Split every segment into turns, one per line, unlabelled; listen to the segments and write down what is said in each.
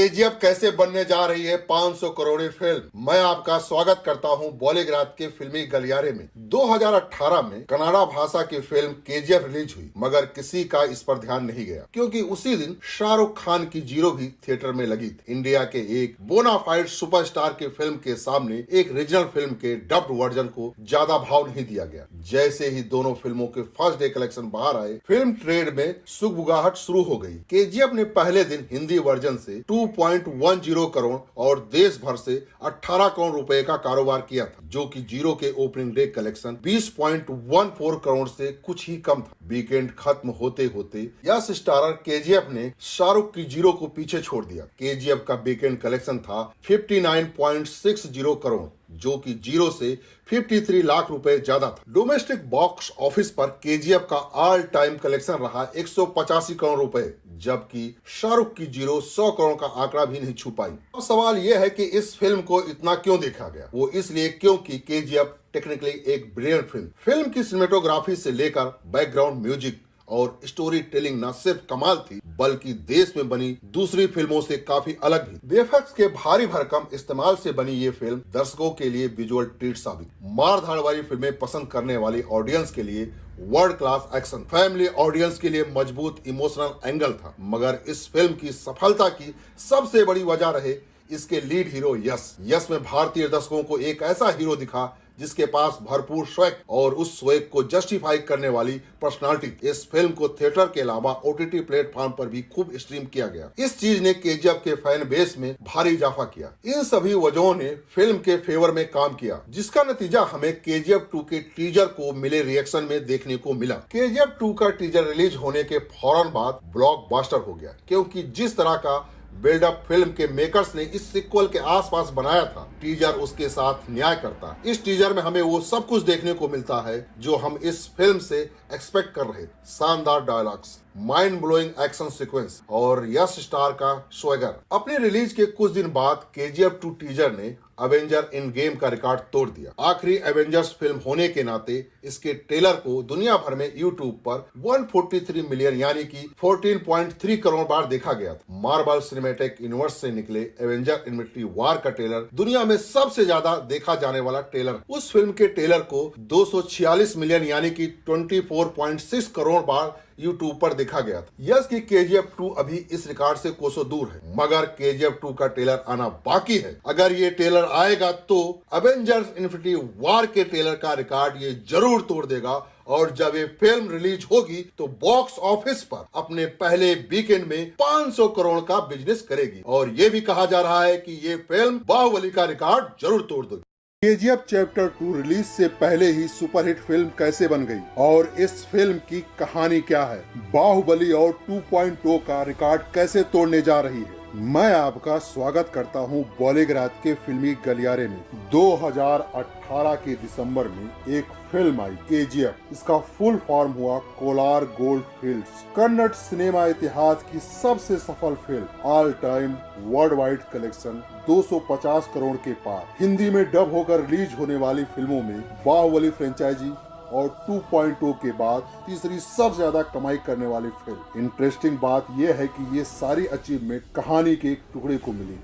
KGF कैसे बनने जा रही है 500 करोड़ फिल्म। मैं आपका स्वागत करता हूं बॉलीग्राज के फिल्मी गलियारे में। 2018 में कन्नड़ा भाषा की फिल्म केजीएफ रिलीज हुई, मगर किसी का इस पर ध्यान नहीं गया क्योंकि उसी दिन शाहरुख खान की जीरो भी थिएटर में लगी थी। इंडिया के एक बोनाफाइड सुपरस्टार की फिल्म के सामने एक रीजनल फिल्म के डब्ड वर्जन को ज्यादा भाव नहीं दिया गया। जैसे ही दोनों फिल्मों के फर्स्ट डे कलेक्शन बाहर आए, फिल्म ट्रेड में सुगबुगाहट शुरू हो गई। केजीएफ ने पहले दिन हिंदी वर्जन से 2.10 करोड़ और देश भर से 18 करोड़ रुपए का कारोबार किया था, जो कि जीरो के ओपनिंग डे कलेक्शन 20.14 करोड़ से कुछ ही कम था। वीकेंड खत्म होते होते यस स्टारर केजीएफ ने शाहरुख की जीरो को पीछे छोड़ दिया। केजीएफ का वीकेंड कलेक्शन था 59.60 करोड़, जो कि जीरो से 53 लाख रुपए ज्यादा था। डोमेस्टिक बॉक्स ऑफिस पर केजीएफ का ऑल टाइम कलेक्शन रहा 185 करोड़ रुपए, जबकि शाहरुख की जीरो 100 करोड़ का आंकड़ा भी नहीं छू पाई। अब सवाल यह है कि इस फिल्म को इतना क्यों देखा गया। वो इसलिए क्योंकि केजीएफ टेक्निकली एक ब्रिलियंट फिल्म की सिनेमेटोग्राफी से लेकर बैकग्राउंड म्यूजिक और स्टोरी टेलिंग न सिर्फ कमाल थी, बल्कि देश में बनी दूसरी फिल्मों से काफी अलग भी। वीएफएक्स के भारी भरकम इस्तेमाल से बनी ये फिल्म दर्शकों के लिए विजुअल ट्रीट साबित। मार धाड़ वाली फिल्में पसंद करने वाली ऑडियंस के लिए world class action, family audience के लिए मजबूत इमोशनल एंगल था। मगर इस फिल्म की सफलता की सबसे बड़ी वजह रहे इसके लीड हीरो यश में भारतीय दर्शकों को एक ऐसा हीरो दिखा जिसके पास भरपूर स्वैग और उस स्वैग को जस्टिफाई करने वाली पर्सनालिटी। इस फिल्म को थिएटर के अलावा ओटीटी प्लेटफॉर्म पर भी खूब स्ट्रीम किया गया। इस चीज ने केजीएफ के फैन बेस में भारी इजाफा किया। इन सभी वजहों ने फिल्म के फेवर में काम किया, जिसका नतीजा हमें केजीएफ 2 के टीजर को मिले रिएक्शन में देखने को मिला। केजीएफ 2 का टीजर रिलीज होने के फौरन बाद ब्लॉकबस्टर हो गया, क्योंकि जिस तरह का बिल्डअप फिल्म के मेकर्स ने इस सिक्वल के आसपास बनाया था, टीजर उसके साथ न्याय करता है। इस टीजर में हमें वो सब कुछ देखने को मिलता है जो हम इस फिल्म से एक्सपेक्ट कर रहे थे। शानदार dialogues, mind blowing action sequence और यश स्टार का स्वैगर। अपने रिलीज के कुछ दिन बाद केजीएफ 2 टीजर ने एवेंजर इन गेम का रिकॉर्ड तोड़ दिया। आखिरी एवेंजर्स फिल्म होने के नाते इसके ट्रेलर को दुनिया भर में यूट्यूब पर 143 मिलियन यानी कि 14.3 करोड़ बार देखा गया था। मार्वल सिनेमैटिक यूनिवर्स से निकले एवेंजर इन्फिनिटी वॉर का ट्रेलर दुनिया में सबसे ज्यादा देखा जाने वाला ट्रेलर। उस फिल्म के ट्रेलर को 246 मिलियन यानी कि 24.6 करोड़ बार यूट्यूब पर देखा गया था। यस की केजीएफ 2 अभी इस रिकॉर्ड से कोसों दूर है, मगर केजीएफ 2 का ट्रेलर आना बाकी है। अगर ये ट्रेलर आएगा तो एवेंजर्स इन्फिनिटी वॉर के ट्रेलर का रिकॉर्ड ये जरूर तोड़ देगा, और जब ये फिल्म रिलीज होगी तो बॉक्स ऑफिस पर अपने पहले वीकेंड में 500 करोड़ का बिजनेस करेगी। और ये भी कहा जा रहा है कि ये फिल्म बाहुबली का रिकॉर्ड जरूर तोड़ देगी। केजीएफ चैप्टर 2 रिलीज से पहले ही सुपरहिट फिल्म कैसे बन गई और इस फिल्म की कहानी क्या है, बाहुबली और 2.0 का रिकॉर्ड कैसे तोड़ने जा रही है। मैं आपका स्वागत करता हूं बॉलीग्राज के फिल्मी गलियारे में। 2018 के दिसंबर में एक फिल्म आई केजीएफ। इसका फुल फॉर्म हुआ Kolar gold fields. Kannada cinema इतिहास की सबसे सफल film, all time world wide collection 250 crore के पार। हिंदी में डब होकर रिलीज होने वाली फिल्मों में बाहुबली फ्रेंचाइजी और 2.0 के बाद तीसरी सबसे ज्यादा कमाई करने वाली फिल्म। इंटरेस्टिंग बात यह है कि ये सारी अचीवमेंट कहानी के एक टुकड़े को मिली।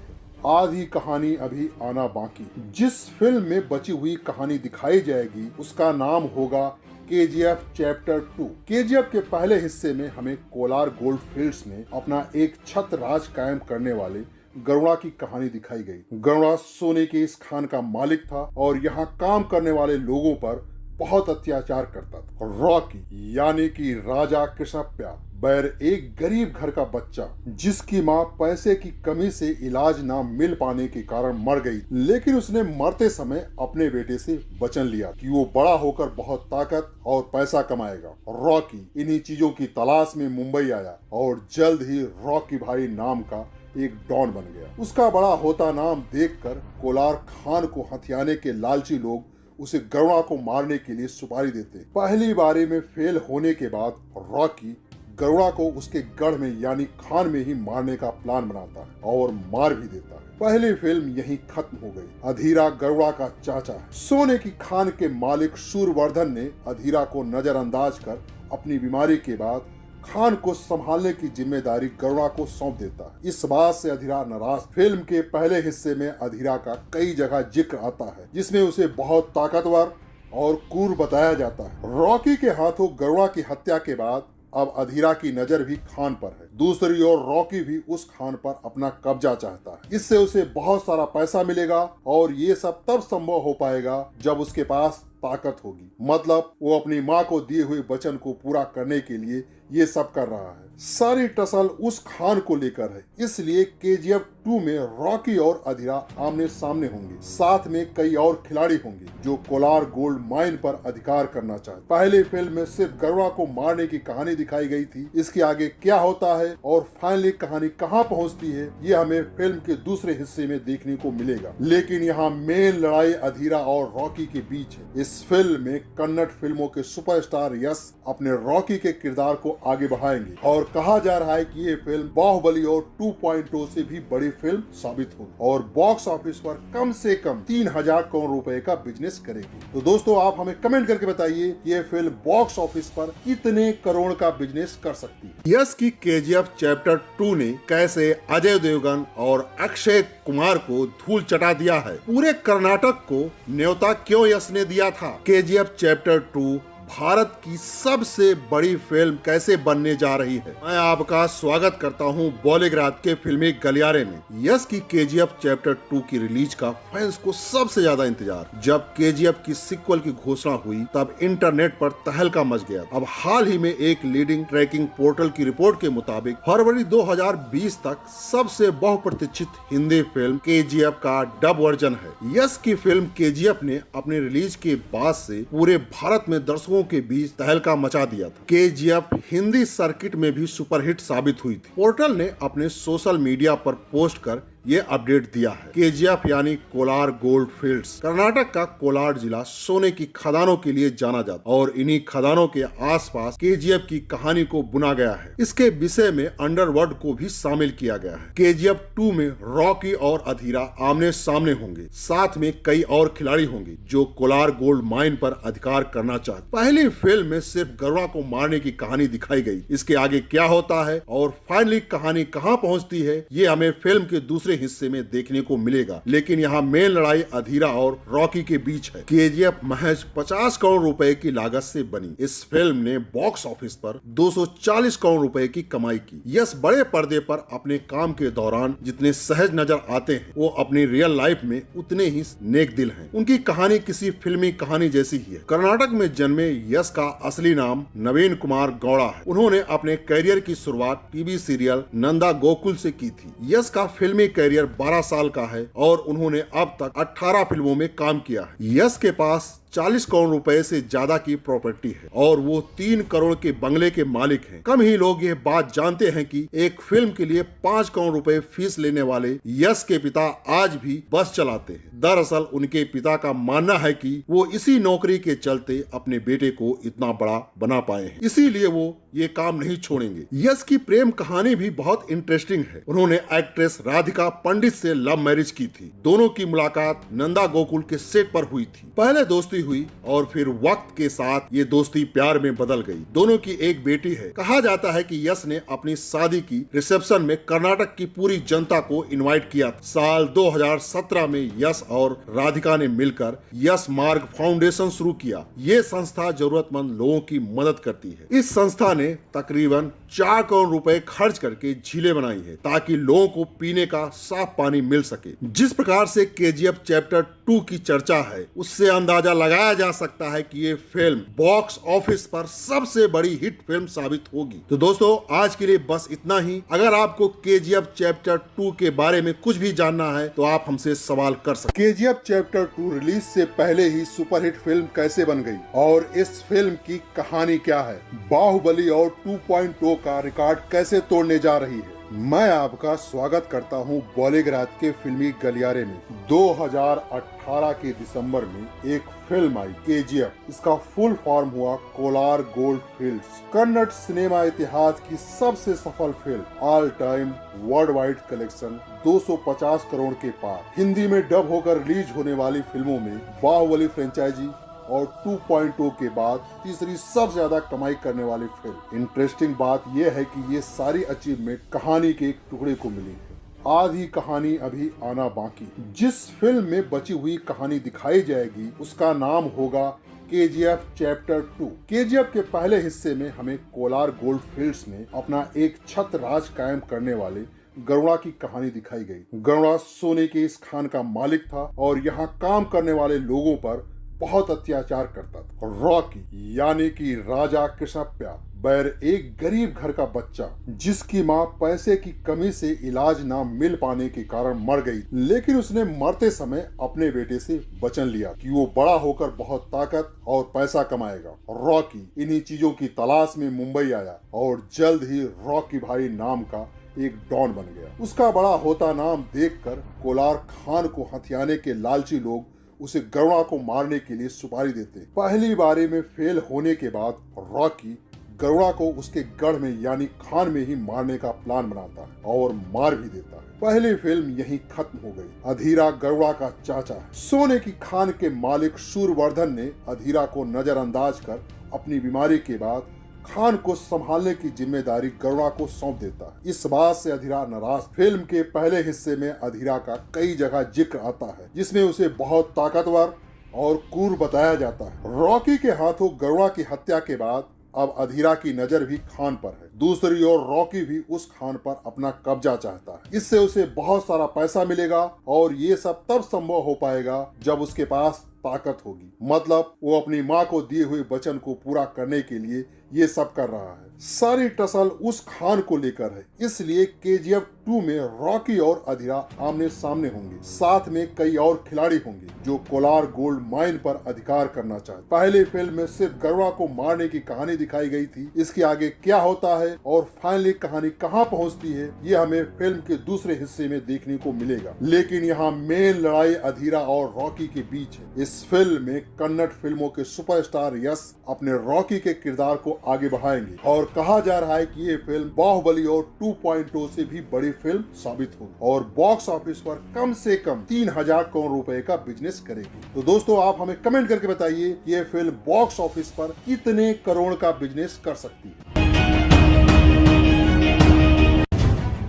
आधी कहानी अभी आना बाकी। जिस फिल्म में बची हुई कहानी दिखाई जाएगी उसका नाम होगा केजीएफ चैप्टर 2। केजीएफ के पहले हिस्से में हमें कोलार गोल्ड फील्ड्स में अपना एक छत्र राज कायम करने वाले गरुड़ा की कहानी दिखाई गई। गरुड़ा सोने के इस खान का मालिक था और यहाँ काम करने वाले लोगों पर बहुत अत्याचार करता था। रॉकी यानी कि राजा कृष्णप्पा बैर एक गरीब घर का बच्चा, जिसकी माँ पैसे की कमी से इलाज ना मिल पाने के कारण मर गई, लेकिन उसने मरते समय अपने बेटे से वचन लिया कि वो बड़ा होकर बहुत ताकत और पैसा कमाएगा। रॉकी इन्हीं चीजों की तलाश में मुंबई आया और जल्द ही रॉकी भाई नाम का एक डॉन बन गया। उसका बड़ा होता नाम देखकर कोलार खान को हथियाने के लालची लोग उसे गरुड़ा को मारने के लिए सुपारी देते। पहली बारी में फेल होने के बाद रॉकी गरुड़ा को उसके गढ़ में यानी खान में ही मारने का प्लान बनाता है और मार भी देता है। पहली फिल्म यहीं खत्म हो गई। अधीरा गरुड़ा का चाचा है। सोने की खान के मालिक शूरवर्धन ने अधीरा को नजरअंदाज कर अपनी बीमारी के बाद खान को संभालने की जिम्मेदारी करुणा को सौंप देता है। इस बात से अधीरा नाराज। फिल्म के पहले हिस्से में अधीरा का कई जगह जिक्र आता है जिसमें उसे बहुत ताकतवर और क्रूर बताया जाता है। रॉकी के हाथों करुणा की हत्या के बाद अब अधीरा की नजर भी खान पर है। दूसरी ओर रॉकी भी उस खान पर अपना कब्जा चाहता है। इससे उसे बहुत सारा पैसा मिलेगा और ये सब तब संभव हो पाएगा जब उसके पास ताकत होगी। मतलब वो अपनी माँ को दिए हुए वचन को पूरा करने के लिए ये सब कर रहा है। सारी टसल उस खान को लेकर है, इसलिए केजीएफ 2 में रॉकी और अधीरा आमने सामने होंगे। साथ में कई और खिलाड़ी होंगे जो कोलार गोल्ड माइन पर अधिकार करना चाहते। पहले फिल्म में सिर्फ करुणा को मारने की कहानी दिखाई गई थी। इसके आगे क्या होता है और फाइनली कहानी कहां पहुंचती है, ये हमें फिल्म के दूसरे हिस्से में देखने को मिलेगा। लेकिन यहाँ मेन लड़ाई अधीरा और रॉकी के बीच है। इस फिल्म में कन्नड़ फिल्मों के सुपरस्टार यश अपने रॉकी के किरदार को आगे बढ़ाएंगे और कहा जा रहा है कि ये फिल्म बाहुबली और 2.0 से भी बड़ी फिल्म साबित होगी और बॉक्स ऑफिस पर कम से कम 3000 करोड़ रुपए का बिजनेस करेगी। तो दोस्तों आप हमें कमेंट करके बताइए ये फिल्म बॉक्स ऑफिस पर कितने करोड़ का बिजनेस कर सकती है। यश की केजीएफ चैप्टर 2 ने कैसे अजय देवगन और अक्षय कुमार को धूल चटा दिया है। पूरे कर्नाटक को न्योता क्यों यश ने दिया था। केजीएफ चैप्टर 2 भारत की सबसे बड़ी फिल्म कैसे बनने जा रही है। मैं आपका स्वागत करता हूं बॉलीग्राज के फिल्मी गलियारे में। यश की केजीएफ चैप्टर 2 की रिलीज का फैंस को सबसे ज्यादा इंतजार। जब केजीएफ की सीक्वल की घोषणा हुई तब इंटरनेट पर तहलका मच गया। अब हाल ही में एक लीडिंग ट्रैकिंग पोर्टल की रिपोर्ट के मुताबिक फरवरी 2020 तक सबसे बहुप्रतीक्षित हिंदी फिल्म केजीएफ का डब वर्जन है। यश की फिल्म केजीएफ ने अपने रिलीज के बाद से पूरे भारत में दर्शकों के बीच तहलका मचा दिया था। केजीएफ हिंदी सर्किट में भी सुपरहिट साबित हुई थी। पोर्टल ने अपने सोशल मीडिया पर पोस्ट कर ये अपडेट दिया है। केजीएफ यानी कोलार गोल्ड फील्ड्स कर्नाटक का कोलार जिला सोने की खदानों के लिए जाना जाता और इन्हीं खदानों के आसपास केजीएफ की कहानी को बुना गया है। इसके विषय में अंडरवर्ल्ड को भी शामिल किया गया है। केजीएफ 2 में रॉकी और अधीरा आमने सामने होंगे। साथ में कई और खिलाड़ी होंगे जो कोलार गोल्ड माइन पर अधिकार करना चाहते। पहली फिल्म में सिर्फ करुणा को मारने की कहानी दिखाई गई। इसके आगे क्या होता है और फाइनली कहानी कहां पहुंचती है, ये हमें फिल्म के दूसरे हिस्से में देखने को मिलेगा। लेकिन यहाँ मेन लड़ाई अधीरा और रॉकी के बीच है। केजीएफ महज 50 करोड़ रुपए की लागत से बनी। इस फिल्म ने बॉक्स ऑफिस पर 240 करोड़ रुपए की कमाई की। यश बड़े पर्दे पर अपने काम के दौरान जितने सहज नजर आते हैं वो अपनी रियल लाइफ में उतने ही नेक दिल हैं। उनकी कहानी किसी फिल्मी कहानी जैसी ही है। कर्नाटक में जन्मे यश का असली नाम नवीन कुमार गौड़ा है। उन्होंने अपने करियर की शुरुआत टीवी सीरियल नंदा गोकुल से की थी। यश का फिल्मी करियर 12 साल का है और उन्होंने अब तक 18 फिल्मों में काम किया है। यश के पास 40 करोड़ रुपए से ज्यादा की प्रॉपर्टी है और वो 3 करोड़ के बंगले के मालिक हैं। कम ही लोग ये बात जानते हैं कि एक फिल्म के लिए 5 करोड़ रुपए फीस लेने वाले यश के पिता आज भी बस चलाते हैं। दरअसल उनके पिता का मानना है कि वो इसी नौकरी के चलते अपने बेटे को इतना बड़ा बना पाए हैं, इसीलिए वो ये काम नहीं छोड़ेंगे। यश की प्रेम कहानी भी बहुत इंटरेस्टिंग है। उन्होंने एक्ट्रेस राधिका पंडित से लव मैरिज की थी। दोनों की मुलाकात नंदा गोकुल के सेट पर हुई थी। पहले दोस्ती हुई और फिर वक्त के साथ ये दोस्ती प्यार में बदल गई। दोनों की एक बेटी है। कहा जाता है कि यश ने अपनी शादी की रिसेप्शन में कर्नाटक की पूरी जनता को इनवाइट किया था। साल 2017 में यश और राधिका ने मिलकर यश मार्ग फाउंडेशन शुरू किया। ये संस्था जरूरतमंद लोगों की मदद करती है। इस संस्था ने तकरीबन 4 करोड़ रुपए खर्च करके झीलें बनाई है ताकि लोगों को पीने का साफ पानी मिल सके। जिस प्रकार से केजीएफ चैप्टर 2 की चर्चा है उससे अंदाजा लगाया जा सकता है कि ये फिल्म बॉक्स ऑफिस पर सबसे बड़ी हिट फिल्म साबित होगी। तो दोस्तों आज के लिए बस इतना ही। अगर आपको केजीएफ चैप्टर 2 के बारे में कुछ भी जानना है तो आप हमसे सवाल कर सकते। केजीएफ चैप्टर 2 रिलीज से पहले ही सुपरहिट फिल्म कैसे बन गई और इस फिल्म की कहानी क्या है, बाहुबली और 2.0 का रिकॉर्ड कैसे तोड़ने जा रही है। मैं आपका स्वागत करता हूं बॉलीग्राज के फिल्मी गलियारे में। 2018 के दिसंबर में एक फिल्म आई केजीएफ। इसका फुल फॉर्म हुआ Kolar gold fields. Kannada cinema इतिहास की सबसे सफल film, all time world wide collection 250 crore के पार। हिंदी में डब होकर रिलीज होने वाली फिल्मों में बाहुबली फ्रेंचाइजी और 2.0 के बाद तीसरी सबसे ज्यादा कमाई करने वाली फिल्म। इंटरेस्टिंग बात यह है कि ये सारी अचीवमेंट कहानी के एक टुकड़े को मिली है। आधी कहानी अभी आना बाकी। जिस फिल्म में बची हुई कहानी दिखाई जाएगी उसका नाम होगा KGF चैप्टर 2। KGF के पहले हिस्से में हमें कोलार गोल्ड फील्ड्स में अपना एक छत्र राज कायम करने वाले गरुड़ा की कहानी दिखाई गई। गरुड़ा सोने के इस खान का मालिक था और यहाँ काम करने वाले लोगों पर बहुत अत्याचार करता था। रॉकी यानी कि राजा कृष्णप्पा बैर एक गरीब घर का बच्चा जिसकी माँ पैसे की कमी से इलाज ना मिल पाने के कारण मर गई, लेकिन उसने मरते समय अपने बेटे से वचन लिया कि वो बड़ा होकर बहुत ताकत और पैसा कमाएगा। रॉकी इन्हीं चीजों की तलाश में मुंबई आया और जल्द ही रॉकी भाई नाम का एक डॉन बन गया। उसका बड़ा होता नाम देखकर कोलार खान को हथियाने के लालची लोग उसे गरुड़ा को मारने के लिए सुपारी देते। पहली बारी में फेल होने के बाद रॉकी गरुड़ा को उसके गढ़ में यानी खान में ही मारने का प्लान बनाता है और मार भी देता है। पहली फिल्म यहीं खत्म हो गई। अधीरा गरुड़ा का चाचा है। सोने की खान के मालिक शूरवर्धन ने अधीरा को नजरअंदाज कर अपनी बीमारी के बाद खान को संभालने की जिम्मेदारी गरुड़ा को सौंप देता है। इस बात से अधीरा नाराज। फिल्म के पहले हिस्से में अधीरा का कई जगह जिक्र आता है जिसमें उसे बहुत ताकतवर और क्रूर बताया जाता है। रॉकी के हाथों गरुड़ा की हत्या के बाद अब अधीरा की नजर भी खान पर है। दूसरी ओर रॉकी भी उस खान पर अपना कब्जा चाहता है। इससे उसे बहुत सारा पैसा मिलेगा और ये सब तब संभव हो पाएगा जब उसके पास ताकत होगी। मतलब वो अपनी माँ को दिए हुए वचन को पूरा करने के लिए ये सब कर रहा है। सारी टसल उस खान को लेकर है, इसलिए KGF 2 में रॉकी और अधीरा आमने सामने होंगे। साथ में कई और खिलाड़ी होंगे जो कोलार गोल्ड माइन पर अधिकार करना चाहते। पहले फिल्म में सिर्फ गरुड़ा को मारने की कहानी दिखाई गई थी। इसके आगे क्या होता है और फाइनली कहानी कहाँ पहुँचती है ये हमें फिल्म के दूसरे हिस्से में देखने को मिलेगा। लेकिन यहाँ मेन लड़ाई अधीरा और रॉकी के बीच है। इस फिल्म में कन्नड़ फिल्मों के सुपरस्टार यश अपने रॉकी के किरदार को आगे बढ़ाएंगे और कहा जा रहा है कि ये फिल्म बाहुबली और 2.0 से भी बड़ी फिल्म साबित होगी और बॉक्स ऑफिस पर कम से कम 3000 करोड़ रुपए का बिजनेस करेगी। तो दोस्तों आप हमें कमेंट करके बताइए कि ये फिल्म बॉक्स ऑफिस पर कितने करोड़ का बिजनेस कर सकती है।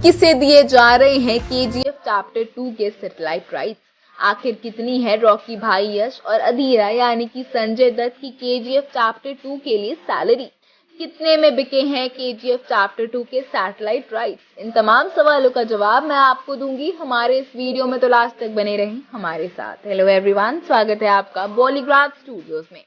किसे दिए जा रहे हैं KGF चैप्टर 2 के सैटेलाइट राइट्स? आखिर कितनी है रॉकी भाई यश और अधीरा यानी कि संजय दत्त की KGF चैप्टर 2 के लिए सैलरी? कितने में बिके हैं KGF चैप्टर 2 के सैटेलाइट राइट्स? इन तमाम सवालों का जवाब मैं आपको दूंगी हमारे इस वीडियो में, तो लास्ट तक बने रहें हमारे साथ। हेलो एवरीवन, स्वागत है आपका बॉलीग्राफ स्टूडियोज में।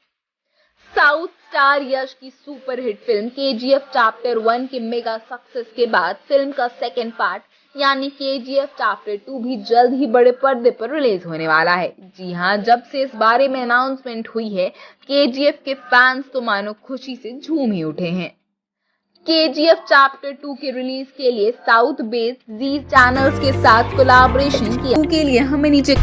साउथ स्टार यश की सुपरहिट फिल्म KGF चैप्टर 1 के मेगा सक्सेस के बाद फिल्म का सेकेंड पार्ट यानी KGF चैप्टर 2 भी जल्द ही बड़े पर्दे पर रिलीज होने वाला है। जी हाँ, जब से इस बारे में अनाउंसमेंट हुई है KGF के फैंस तो मानो खुशी से झूम ही उठे हैं। KGF चैप्टर 2 के रिलीज के लिए साउथ बेस्ड जी चैनल्स के साथ कोलैबोरेशन किया। के लिए हमें नीचे